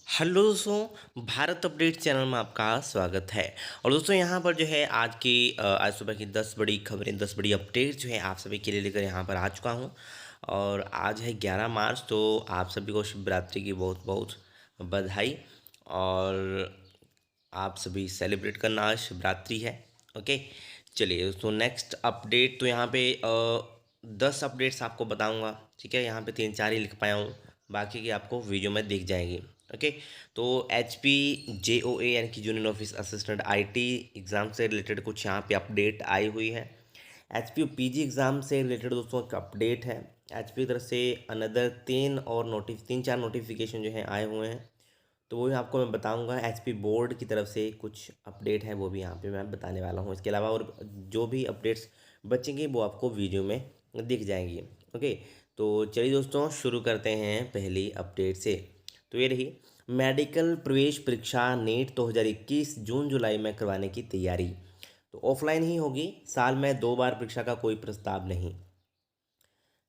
Hello दोस्तों, Bharat update channel में आपका स्वागत है। और दोस्तों यहाँ पर जो है आज सुबह की 10 बड़ी खबरें, 10 बड़ी अपडेट जो है आप सभी के लिए लेकर यहाँ पर आ चुका हूँ। और आज है 11 मार्च, तो आप सभी को शिवरात्रि की बहुत बहुत बधाई। और आप सभी सेलिब्रेट करना, आज शिवरात्रि है। ओके, चलिए दोस्तों, नेक्स्ट अपडेट तो यहाँ पे 10 अपडेट्स आपको बताऊंगा। ठीक है, यहाँ पे 3-4 ही लिख पाया हूँ, बाकी की आपको वीडियो में दिख जाएगी। ओके, तो HPJOA यानी कि junior office assistant IT exam से रिलेटेड कुछ यहाँ पे अपडेट आई हुई है। HP PG एग्ज़ाम से रिलेटेड दोस्तों एक अपडेट है। HP की तरफ से अनदर 3-4 नोटिफिकेशन जो है आए हुए हैं, तो वो भी आपको मैं बताऊंगा। HP बोर्ड की तरफ से कुछ अपडेट है, वो भी यहाँ पे मैं बताने वाला हूँ। इसके अलावा और जो भी अपडेट्स बचेंगे वो आपको वीडियो में दिख जाएंगी। ओके, तो चलिए दोस्तों, शुरू करते हैं पहली अपडेट से। तो ये रही, मेडिकल प्रवेश परीक्षा नीट 2021 जून जुलाई में करवाने की तैयारी। तो ऑफलाइन ही होगी, साल में 2 बार परीक्षा का कोई प्रस्ताव नहीं।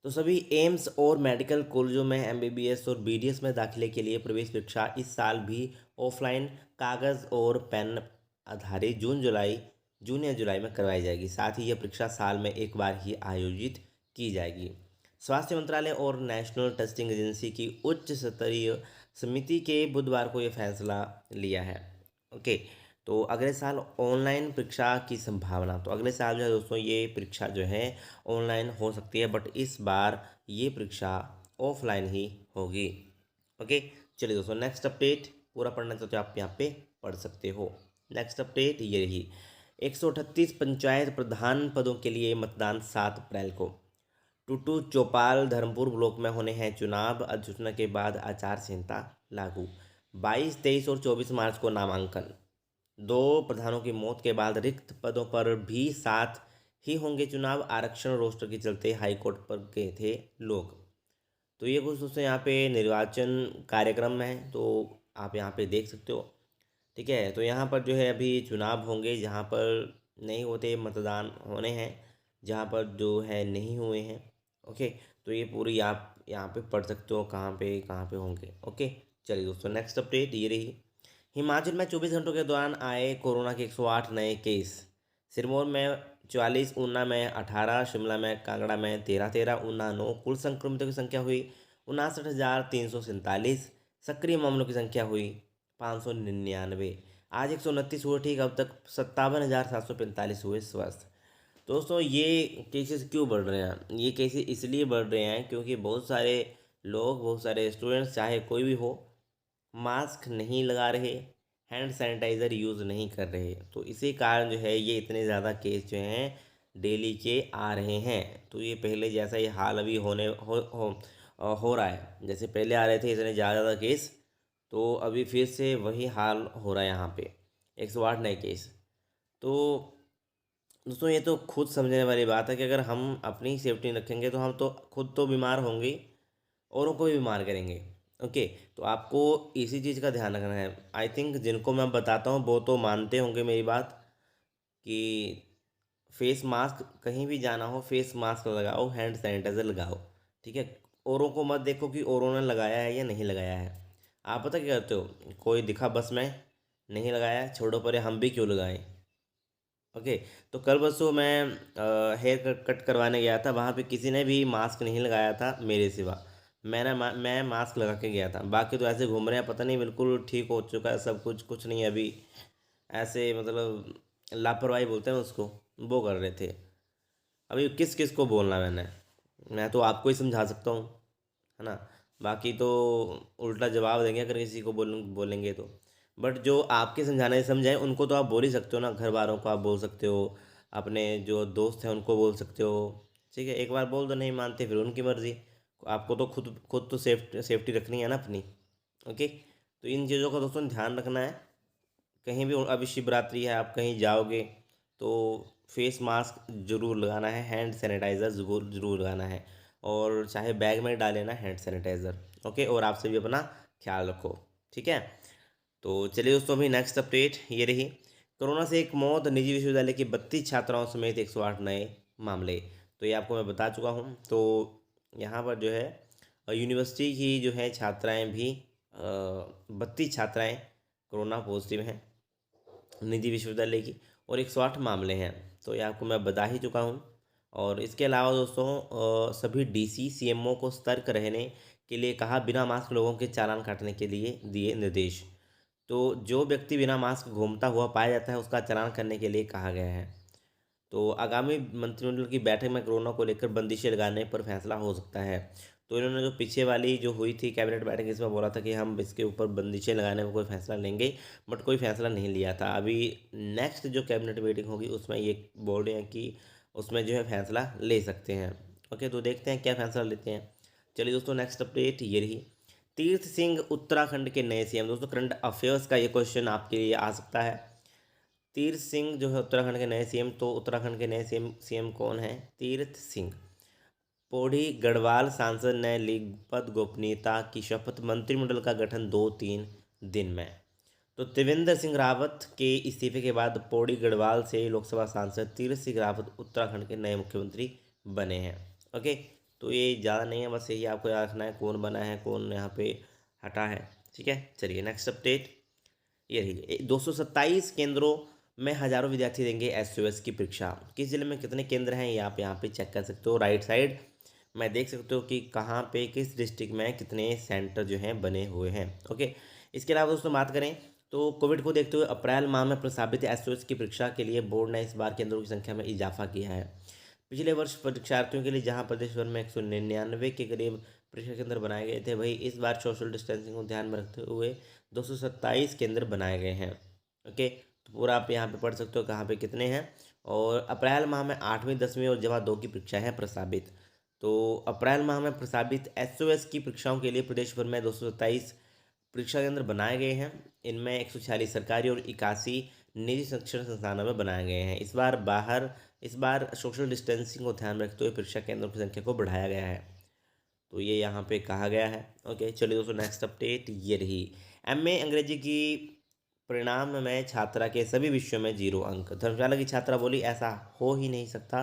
तो सभी एम्स और मेडिकल कॉलेजों में MBBS और BDS में दाखिले के लिए प्रवेश परीक्षा इस साल भी ऑफलाइन कागज़ और पेन आधारित जून या जुलाई में करवाई जाएगी। साथ ही यह परीक्षा साल में एक बार ही आयोजित की जाएगी। स्वास्थ्य मंत्रालय और नेशनल टेस्टिंग एजेंसी की उच्च स्तरीय समिति के बुधवार को यह फैसला लिया है। ओके, तो अगले साल ऑनलाइन परीक्षा की संभावना, तो अगले साल जो है दोस्तों ये परीक्षा जो है ऑनलाइन हो सकती है, बट इस बार ये परीक्षा ऑफलाइन ही होगी। ओके, चलिए दोस्तों, नेक्स्ट अपडेट पूरा पढ़ना चाहते हो आप यहाँ पे पढ़ सकते हो। नेक्स्ट अपडेट ये रही, 138 पंचायत प्रधान पदों के लिए मतदान 7 अप्रैल को। टूटू चौपाल धर्मपुर ब्लॉक में होने हैं चुनाव, अधिसूचना के बाद आचार संहिता लागू। 22, 23 और 24 मार्च को नामांकन। 2 प्रधानों की मौत के बाद रिक्त पदों पर भी साथ ही होंगे चुनाव। आरक्षण रोस्टर के चलते हाईकोर्ट पर गए थे लोग। तो ये कुछ दोस्तों यहाँ पे निर्वाचन कार्यक्रम है, तो आप यहाँ पे देख सकते हो। ठीक है, तो यहाँ पर जो है अभी चुनाव होंगे, जहाँ पर नहीं होते मतदान होने हैं, जहाँ पर जो है नहीं हुए हैं। ओके, तो ये पूरी आप यहाँ पे पढ़ सकते हो कहाँ पे होंगे। ओके, चलिए दोस्तों, नेक्स्ट अपडेट ये रही, हिमाचल में 24 घंटों के दौरान आए कोरोना के 108 नए केस। सिरमौर में 44, ऊना में 18, शिमला में कांगड़ा में 13, ऊना 9। कुल संक्रमितों की संख्या हुई 59,347। सक्रिय मामलों की संख्या हुई 599। आज 129 हुए ठीक, अब तक 57,745 हुए स्वस्थ। दोस्तों ये केसेस क्यों बढ़ रहे हैं? ये केसेस इसलिए बढ़ रहे हैं क्योंकि बहुत सारे लोग, बहुत सारे स्टूडेंट्स, चाहे कोई भी हो, मास्क नहीं लगा रहे, हैंड सैनिटाइज़र यूज़ नहीं कर रहे। तो इसी कारण जो है ये इतने ज़्यादा केस जो हैं डेली के आ रहे हैं। तो ये पहले जैसा ये हाल अभी हो रहा है, जैसे पहले आ रहे थे इतने ज़्यादा केस, तो अभी फिर से वही हाल हो रहा है यहाँ पे, 108 नए केस। तो दोस्तों ये तो खुद समझने वाली बात है कि अगर हम अपनी सेफ्टी रखेंगे तो हम तो खुद तो बीमार होंगे ही, औरों को भी बीमार करेंगे। ओके, तो आपको इसी चीज़ का ध्यान रखना है। आई थिंक जिनको मैं बताता हूँ वो तो मानते होंगे मेरी बात, कि फेस मास्क, कहीं भी जाना हो फेस मास्क लगाओ, हैंड सैनिटाइज़र लगाओ। ठीक है, औरों को मत देखो कि औरों ने लगाया है या नहीं लगाया है। आप पता क्या करते हो, कोई दिखा बस में, नहीं लगाया, छोड़ो परे, हम भी क्यों लगाएं। ओके, तो कल परसों मैं हेयर कट करवाने गया था, वहाँ पे किसी ने भी मास्क नहीं लगाया था मेरे सिवा। मैं मास्क लगा के गया था, बाकी तो ऐसे घूम रहे हैं, पता नहीं बिल्कुल ठीक हो चुका है सब कुछ, कुछ नहीं अभी, ऐसे मतलब लापरवाही बोलते हैं उसको, वो कर रहे थे। अभी किस किस को बोलना मैंने, मैं तो आपको ही समझा सकता हूँ, है ना। बाकी तो उल्टा जवाब देंगे अगर किसी को बोलेंगे तो। बट जो आपके समझाने से समझाए उनको तो आप बोल ही सकते हो ना, घर वालों को आप बोल सकते हो, अपने जो दोस्त हैं उनको बोल सकते हो। ठीक है, एक बार बोल दो, नहीं मानते फिर उनकी मर्ज़ी। आपको तो खुद खुद तो सेफ्टी रखनी है ना अपनी। ओके, तो इन चीज़ों का दोस्तों ध्यान रखना है। कहीं भी अभी शिवरात्रि है, आप कहीं जाओगे तो फेस मास्क जरूर लगाना है, हैंड सैनिटाइज़र जरूर जरूर लगाना है, और चाहे बैग में डाल लेना हैंड सैनिटाइज़र। ओके, और आपसे भी अपना ख्याल रखो। ठीक है, तो चलिए दोस्तों, अभी नेक्स्ट अपडेट ये रही, कोरोना से एक मौत, निजी विश्वविद्यालय की 32 छात्राओं समेत 108 नए मामले। तो ये आपको मैं बता चुका हूँ। तो यहाँ पर जो है यूनिवर्सिटी की जो है छात्राएं भी 32 छात्राएं कोरोना पॉजिटिव हैं निजी विश्वविद्यालय की, और 108 मामले हैं। तो ये आपको मैं बता ही चुका हूँ। और इसके अलावा दोस्तों सभी डीसी सीएमओ को सतर्क रहने के लिए कहा, बिना मास्क लोगों के चालान काटने के लिए दिए निर्देश। तो जो व्यक्ति बिना मास्क घूमता हुआ पाया जाता है उसका चालान करने के लिए कहा गया है। तो आगामी मंत्रिमंडल की बैठक में कोरोना को लेकर बंदिशें लगाने पर फैसला हो सकता है। तो इन्होंने जो पीछे वाली जो हुई थी कैबिनेट बैठक, इसमें बोला था कि हम इसके ऊपर बंदिशें लगाने में कोई फैसला लेंगे, बट कोई फैसला नहीं लिया था। अभी नेक्स्ट जो कैबिनेट मीटिंग होगी उसमें ये बोल रहे हैं कि उसमें जो है फैसला ले सकते हैं। ओके, तो देखते हैं क्या फैसला लेते हैं। चलिए दोस्तों, नेक्स्ट अपडेट ये रही। तीर्थ सिंह उत्तराखंड के नए सीएम। दोस्तों करंट अफेयर्स का ये क्वेश्चन आपके लिए आ सकता है। तीर्थ सिंह जो है उत्तराखंड के नए सीएम। तो उत्तराखंड के नए सीएम सीएम कौन है? तीर्थ सिंह। पौड़ी गढ़वाल सांसद ने ली पद गोपनीयता की शपथ। मंत्रिमंडल का गठन 2-3 दिन में। तो त्रिवेंद्र सिंह रावत के इस्तीफे के बाद पौड़ी गढ़वाल से लोकसभा सांसद तीर्थ सिंह रावत उत्तराखंड के नए मुख्यमंत्री बने हैं। ओके, तो ये ज़्यादा नहीं है, बस यही आपको याद रखना है कौन बना है कौन यहाँ पे हटा है। ठीक है, चलिए नेक्स्ट अपडेट ये रही। 227 केंद्रों में हजारों विद्यार्थी देंगे एसओएस की परीक्षा। किस जिले में कितने केंद्र हैं ये आप यहाँ पे चेक कर सकते हो। राइट साइड मैं देख सकते हो कि कहाँ पे किस डिस्ट्रिक्ट में कितने सेंटर जो हैं बने हुए हैं। ओके, इसके अलावा दोस्तों बात करें तो कोविड को देखते हुए अप्रैल माह में प्रस्तावित एसओएस की परीक्षा के लिए बोर्ड ने इस बार केंद्रों की संख्या में इजाफा किया है। पिछले वर्ष परीक्षार्थियों के लिए जहां प्रदेश भर में 199 के करीब परीक्षा केंद्र बनाए गए थे, वहीं इस बार सोशल डिस्टेंसिंग को ध्यान में रखते हुए 227 केंद्र बनाए गए हैं। ओके, तो पूरा आप यहाँ पे पढ़ सकते हो कहाँ पे कितने हैं। और अप्रैल माह में 8वीं 10वीं और जमा 2 की परीक्षा है प्रस्तावित। तो अप्रैल माह में प्रस्तावित एसओएस की परीक्षाओं के लिए प्रदेश भर में 227 परीक्षा केंद्र बनाए गए हैं। इनमें 146 सरकारी और 81 निजी शिक्षण संस्थानों में बनाए गए हैं। इस बार सोशल डिस्टेंसिंग को ध्यान में रखते हुए परीक्षा केंद्रों की संख्या को बढ़ाया गया है। तो ये यहाँ पे कहा गया है। ओके, चलिए दोस्तों नेक्स्ट अपडेट ये रही। एमए अंग्रेजी की परिणाम में छात्रा के सभी विषयों में 0 अंक। धर्मशाला की छात्रा बोली, ऐसा हो ही नहीं सकता,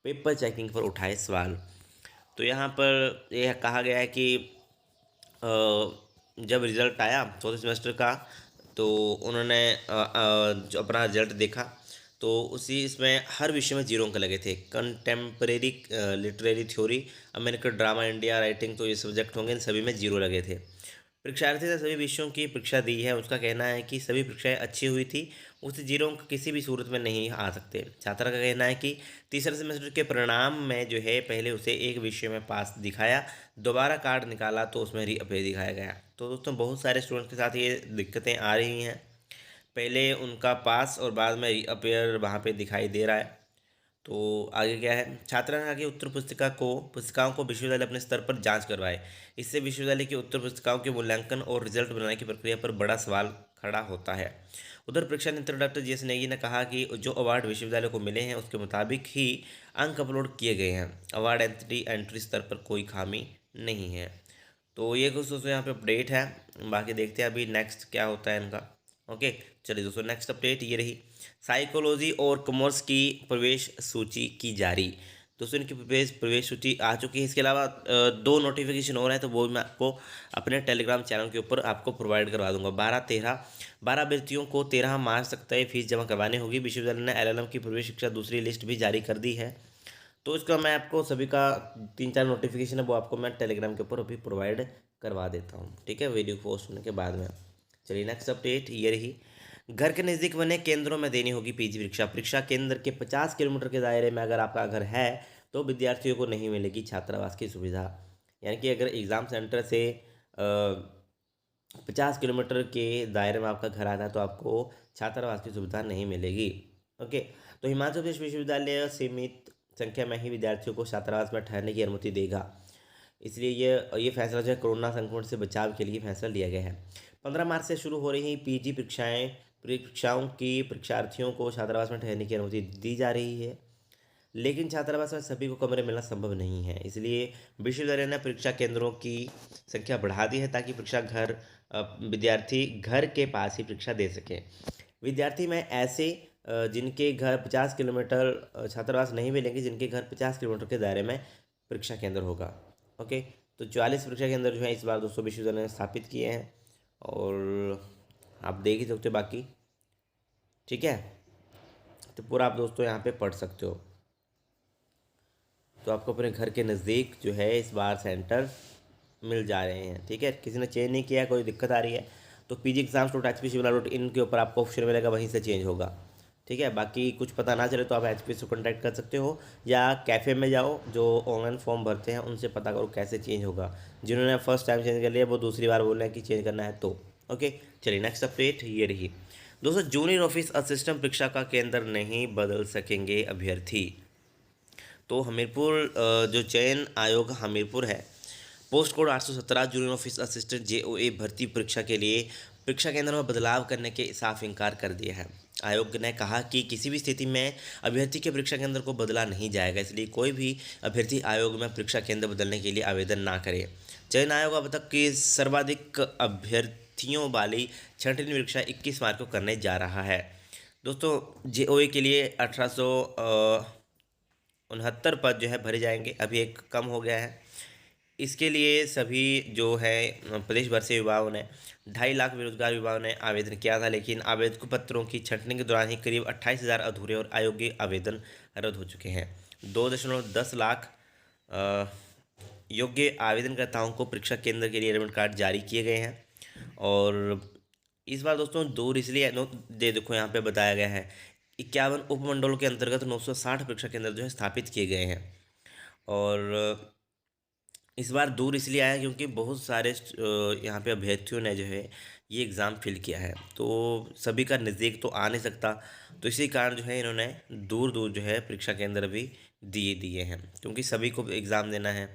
पेपर चेकिंग पर उठाए सवाल। तो यहाँ पर यह कहा गया है कि जब रिज़ल्ट आया चौथे सेमेस्टर का, तो उन्होंने जो अपना रिजल्ट देखा तो उसी इसमें हर विषय में 0 अंक लगे थे। Contemporary literary theory, American drama, India writing, तो ये सब्जेक्ट होंगे, इन सभी में 0 लगे थे। परीक्षार्थी ने सभी विषयों की परीक्षा दी है। उसका कहना है कि सभी परीक्षाएं अच्छी हुई थी, उसे 0 अंक किसी भी सूरत में नहीं आ सकते। छात्रा का कहना है कि तीसरे सेमेस्टर के परिणाम में जो है पहले उसे एक विषय में पास दिखाया, दोबारा कार्ड निकाला तो उसमें रीअपेयर दिखाया गया। तो दोस्तों बहुत सारे स्टूडेंट्स के साथ ये दिक्कतें आ रही हैं, पहले उनका पास और बाद में रीअपेयर वहाँ पे दिखाई दे रहा है। तो आगे क्या है, छात्रा ने आगे उत्तर पुस्तिकाओं को विश्वविद्यालय अपने स्तर पर जांच करवाए। इससे विश्वविद्यालय की उत्तर पुस्तिकाओं के मूल्यांकन और रिजल्ट बनाने की प्रक्रिया पर बड़ा सवाल खड़ा होता है। उधर परीक्षा नियंत्रक डॉक्टर जीएस नेगी ने कहा कि जो अवार्ड विश्वविद्यालय को मिले हैं उसके मुताबिक ही अंक अपलोड किए गए हैं। अवार्ड एंट्री स्तर पर कोई खामी नहीं है। तो ये कुछ दोस्तों यहाँ पे अपडेट है, बाकी देखते हैं अभी नेक्स्ट क्या होता है इनका। ओके, चलिए दोस्तों नेक्स्ट अपडेट ये रही। साइकोलॉजी और कॉमर्स की प्रवेश सूची की जारी। दोस्तों इनकी प्रवेश सूची आ चुकी है। इसके अलावा 2 नोटिफिकेशन और हैं, तो वो भी मैं आपको अपने टेलीग्राम चैनल के ऊपर आपको प्रोवाइड करवा दूंगा। 12 अभ्यर्थियों को 13 मार्च तक तय फीस जमा करवानी होगी। विश्वविद्यालय ने एलएलएम की प्रवेश शिक्षा दूसरी लिस्ट भी जारी कर दी है। तो इसका मैं आपको सभी का 3-4 नोटिफिकेशन है वो आपको मैं टेलीग्राम के ऊपर अभी प्रोवाइड करवा देता हूँ। ठीक है, वीडियो पोस्ट होने के बाद में। चलिए नेक्स्ट अपडेट ये रही। घर के नज़दीक बने केंद्रों में देनी होगी पीजी परीक्षा। परीक्षा केंद्र के 50 किलोमीटर के दायरे में अगर आपका घर है तो विद्यार्थियों को नहीं मिलेगी छात्रावास की सुविधा। यानी कि अगर एग्ज़ाम सेंटर से 50 किलोमीटर के दायरे में आपका घर आता है तो आपको छात्रावास की सुविधा नहीं मिलेगी। ओके, तो हिमाचल प्रदेश विश्वविद्यालय सीमित संख्या में ही विद्यार्थियों को छात्रावास में ठहरने की अनुमति देगा। इसलिए ये फैसला जो है कोरोना संक्रमण से बचाव के लिए फैसला लिया गया है। 15 मार्च से शुरू हो रही पीजी परीक्षाओं की परीक्षार्थियों को छात्रावास में ठहरने की अनुमति दी जा रही है, लेकिन छात्रावास में सभी को कमरे मिलना संभव नहीं है। इसलिए विश्वविद्यालय ने परीक्षा केंद्रों की संख्या बढ़ा दी है ताकि विद्यार्थी घर के पास ही परीक्षा दे सकें। विद्यार्थी में ऐसे जिनके घर 50 किलोमीटर छात्रावास नहीं मिलेंगे, जिनके घर 50 किलोमीटर के दायरे में परीक्षा केंद्र होगा। ओके, तो 44 परीक्षा केंद्र जो है इस बार 200 विश्वविद्यालय ने स्थापित किए हैं। और आप देख ही सकते हो बाकी, ठीक है। तो पूरा आप दोस्तों यहाँ पे पढ़ सकते हो। तो आपको अपने घर के नज़दीक जो है इस बार सेंटर मिल जा रहे हैं, ठीक है। किसी ने चेंज नहीं किया, कोई दिक्कत आ रही है तो pgeexams.hpcivil.in के ऊपर आपको ऑप्शन मिलेगा, वहीं से चेंज होगा, ठीक है। बाकी कुछ पता ना चले तो आप एचपी से कॉन्टैक्ट कर सकते हो, या कैफ़े में जाओ, जो ऑनलाइन फॉर्म भरते हैं उनसे पता करो कैसे चेंज होगा। जिन्होंने फर्स्ट टाइम चेंज कर लिया वो दूसरी बार बोल रहे हैं कि चेंज करना है तो ओके। चलिए नेक्स्ट अपडेट ये रही दोस्तों, जूनियर ऑफिस असिस्टेंट परीक्षा का केंद्र नहीं बदल सकेंगे अभ्यर्थी। तो हमीरपुर जो चयन आयोग हमीरपुर है, post code 817 junior office assistant JOA भर्ती परीक्षा के लिए परीक्षा केंद्र में बदलाव करने के साफ इनकार कर दिया है। आयोग ने कहा कि किसी भी स्थिति में अभ्यर्थी के परीक्षा केंद्र को बदला नहीं जाएगा, इसलिए कोई भी अभ्यर्थी आयोग में परीक्षा केंद्र बदलने के लिए आवेदन ना करे। चयन आयोग अब तक की सर्वाधिक अभ्यर्थियों वाली छठी परीक्षा 21 मार्च को करने जा रहा है। दोस्तों जेओए के लिए 1869 पद जो है भरे जाएंगे, अभी एक कम हो गया है। इसके लिए सभी जो है प्रदेश भर से युवाओं ने 2.5 लाख बेरोजगार युवाओं ने आवेदन किया था, लेकिन आवेदक पत्रों की छंटनी के दौरान ही करीब 28,000 अधूरे और अयोग्य आवेदन रद्द हो चुके हैं। 2.10 लाख योग्य आवेदनकर्ताओं को परीक्षा केंद्र के लिए एडमिट कार्ड जारी किए गए हैं। और इस बार दोस्तों दूर इसलिए देखो यहाँ पे बताया गया है 51 उपमंडलों के अंतर्गत 960 परीक्षा केंद्र जो है स्थापित किए गए हैं। और इस बार दूर इसलिए आया क्योंकि बहुत सारे यहाँ पे अभ्यर्थियों ने जो है ये एग्ज़ाम फिल किया है, तो सभी का नज़दीक तो आ नहीं सकता, तो इसी कारण जो है इन्होंने दूर दूर जो है परीक्षा केंद्र भी दिए दिए हैं, क्योंकि सभी को एग्ज़ाम देना है।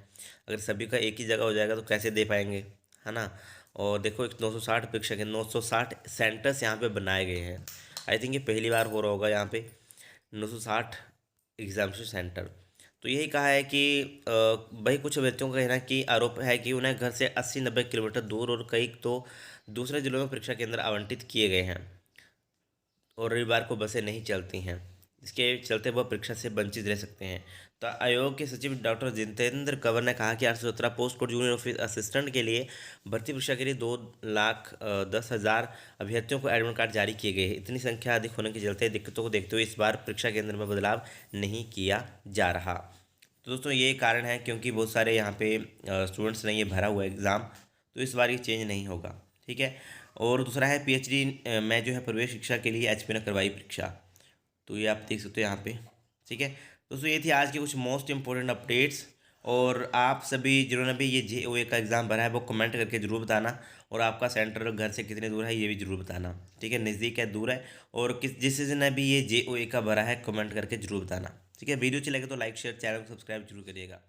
अगर सभी का एक ही जगह हो जाएगा तो कैसे दे पाएंगे, है ना। और देखो एक 960 परीक्षा केंद्र, 960 सेंटर्स यहाँ पे बनाए गए हैं। आई थिंक ये पहली बार हो रहा होगा यहाँ पे 960 एग्जामिनेशन सेंटर। तो यही कहा है कि भाई कुछ व्यक्तियों का कहना है कि आरोप है कि उन्हें घर से 80-90 किलोमीटर दूर और कई तो दूसरे जिलों में परीक्षा केंद्र आवंटित किए गए हैं, और रविवार को बसें नहीं चलती हैं, इसके चलते वह परीक्षा से वंचित रह सकते हैं। तो आयोग के सचिव डॉक्टर जितेंद्र कंवर ने कहा कि 817 post code junior office assistant के लिए भर्ती परीक्षा के लिए 2,10,000 अभ्यर्थियों को एडमिट कार्ड जारी किए गए हैं। इतनी संख्या अधिक होने के चलते दिक्कतों को देखते हुए इस बार परीक्षा केंद्र में बदलाव नहीं किया जा रहा। तो दोस्तों ये कारण है क्योंकि बहुत सारे यहाँ पे स्टूडेंट्स ने ये भरा हुआ एग्ज़ाम, तो इस बार ये चेंज नहीं होगा, ठीक है। और दूसरा है पीएचडी में जो है प्रवेश शिक्षा के लिए एचपी ने करवाई परीक्षा, तो ये आप देख सकते हो यहाँ पे, ठीक है। दोस्तों ये थी आज की कुछ मोस्ट इंपॉर्टेंट अपडेट्स, और आप सभी जिन्होंने भी ये जेओए का एग्ज़ाम भरा है वो कमेंट करके ज़रूर बताना, और आपका सेंटर घर से कितने दूर है ये भी ज़रूर बताना, ठीक है। नज़दीक है, दूर है, और जिसने भी ये जेओए का भरा है कमेंट करके ज़रूर बताना, ठीक है। वीडियो अच्छी लगे तो लाइक शेयर, चैनल को सब्सक्राइब जरूर करिएगा।